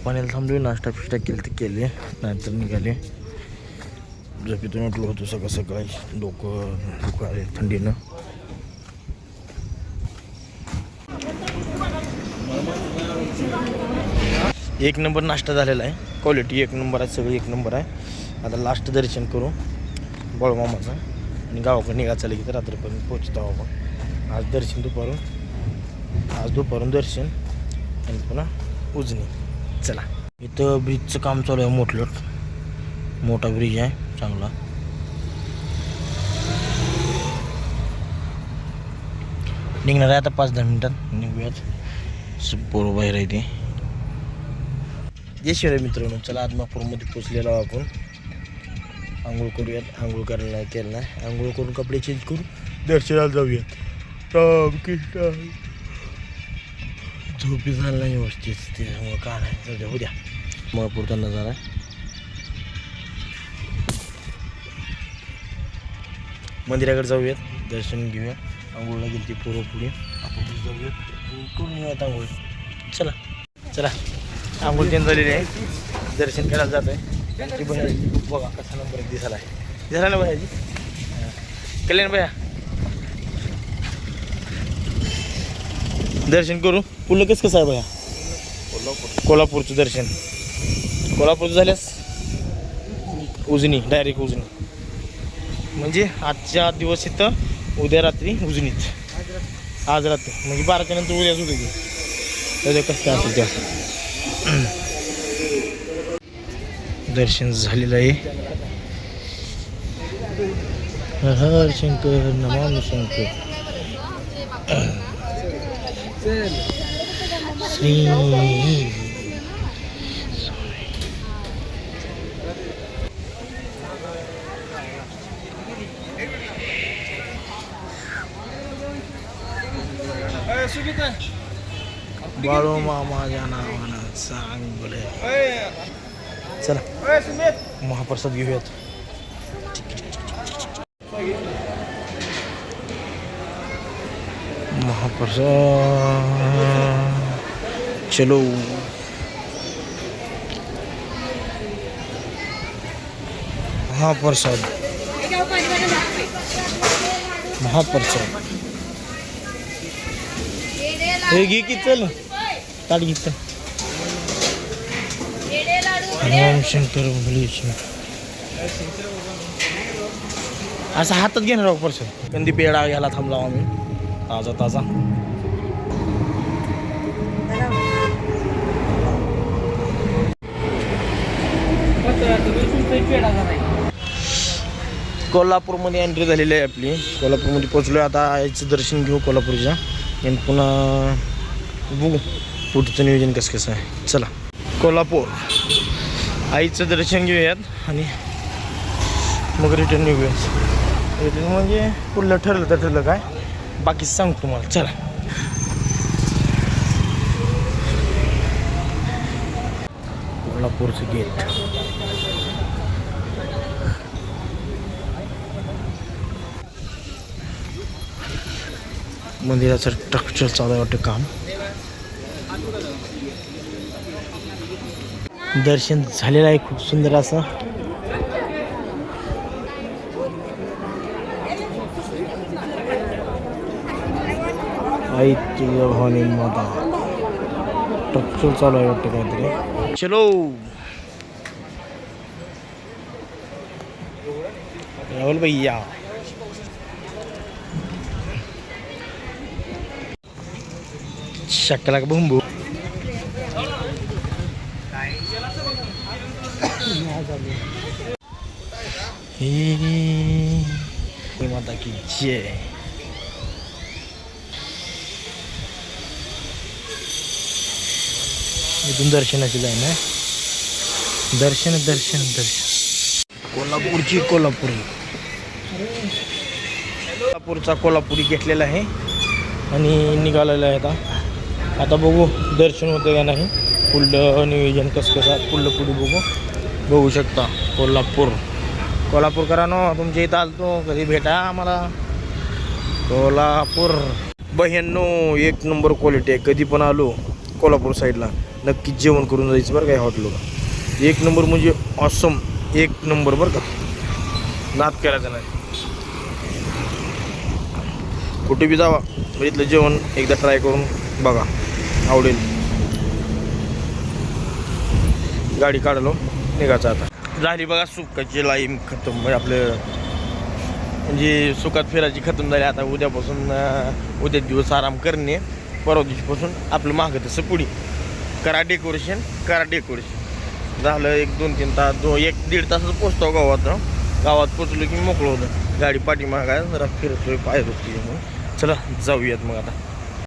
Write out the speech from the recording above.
पाण्याला थांबलो, नाश्ता फिष्टा केलं ते केले, नंतर निघाले. झोपेतून उठलो होतो सकाळ सकाळी, डोकं दुखाले थंडीनं. एक नंबर नाश्ता झालेला आहे, क्वालिटी एक नंबर आहे, सगळी एक नंबर आहे. आता लास्ट दर्शन करू बाळूमामाचं आणि गावाकडे निघा चालले की रात्रीपर्यंत पोचतो आपण. आज दुपारून दर्शन आणि पुन्हा उजनी. चला, इथं ब्रिजचं काम चालू आहे, मोठा ब्रिज आहे चांगला. निघणार आहे आता 5-10 मिनिटात निघूयात. पोरं बाहेर आहे ते. जय शिवराय मित्रांनो, चला आदमापूरमध्ये पोचलेलो आपण. आंघोळ करूयात, आंघोळ करायला केलं नाही, आंघोळ करून कपडे चेंज करून दर्शनाला जाऊयात. झोपी झालं नाही व्यवस्थित, त्यामुळं का नाही जाऊ द्या. मग पुरता नजारा मंदिराकडे जाऊयात, दर्शन घेऊया. आंघोळला गेली ती पोरं पुढे, आपण जाऊयात करून येऊयात आंघोळ. चला चला, आंघोळ चेंज झालेली आहे, दर्शन करायला जात आहे. बघा कसा नंबर दिसायला ना भैयाजी, कल्याण भैया. दर्शन करू. पुढलं कसं आहे भैया? कोल्हापूरचं दर्शन. कोल्हापूरचं झाल्यास उजनी, डायरेक्ट उजनी. म्हणजे आजच्या दिवस इथं, उद्या रात्री उजनीत. आज रात्री म्हणजे 12च्या नंतर उद्याच होतं की उद्या कसं काय असेल त्या. दर्शन झालेलं आहे. हर शंकर नमामि शंकर. श्री बाळू मामाच्या नावानं सांग बोले. चला महाप्रसाद घेऊयात. महाप्रसाद चलो. महाप्रसाद हे घे की, चल ताट घेत. ओम शंकर भोले शंकर. असं हातात घेणार आहोत प्रसाद. कंदी पेढा घ्यायला थांबला आम्ही, ताजा. कोल्हापूरमध्ये एंट्री झालेली आहे आपली. कोल्हापूरमध्ये पोचलो आहे. आता याचं दर्शन घेऊ कोल्हापूरच्या आणि पुन्हा बघू पुढचं नियोजन कसं आहे. चला कोल्हापूर आईचं दर्शन घेऊयात आणि मग रिटर्न निघूयात. रिटर्न म्हणजे पुढलं ठरलं तर ठरलं काय, बाकी सांगतो तुम्हाला. चला कोल्हापूरचं गेट. मंदिराचं स्ट्रक्चर चालू आहे वाटतं काम. दर्शन झालेलं आहे खूप सुंदर असं. आई तुझ्या भवानी माता स्ट्रक्चर चालू आहे वाटतं काहीतरी. चलो राहुल भैया. शक्कला का बुंबू. माता की जय. इथून दर्शनाची लाईन आहे. दर्शन कोल्हापुरी घेतलेला आहे आणि निघालेला आहे. आता बघू दर्शन होतं का नाही, पुढलं नियोजन कसं आहे पुढे बघू शकता. कोल्हापूरकरांनो, तुमच्या इथं आलतो कधी भेटा आम्हाला. कोल्हापूर बहिणो एक नंबर क्वालिटी आहे. कधी पण आलो कोल्हापूर साईडला नक्कीच जेवण करून जायचं बरं का या हॉटेलला. एक नंबर म्हणजे ऑसम, एक नंबर बरं का, नाद करायचा नाही. कुठे बी जावा इथलं जेवण एकदा ट्राय करून बघा, आवडेल. गाडी काढलो, निघायचं आता. झाली बघा सुखाची लाईम खतम, म्हणजे आपलं म्हणजे सुखात फिरायची खतम झाली. आता उद्यापासून उद्या दिवस आराम करणे, परवा दिवशीपासून आपलं मागं तसं पुढे करा डेकोरेशन, करा डेकोरेशन. झालं 1-2-3 तास, 1-1.5 तासाचं पोचतो गावात पोचलो की मोकळं होतं. गाडी पाठीमागाय जरा फिरतोय, पाय दुखतोय म्हणून. चला जाऊयात मग आता.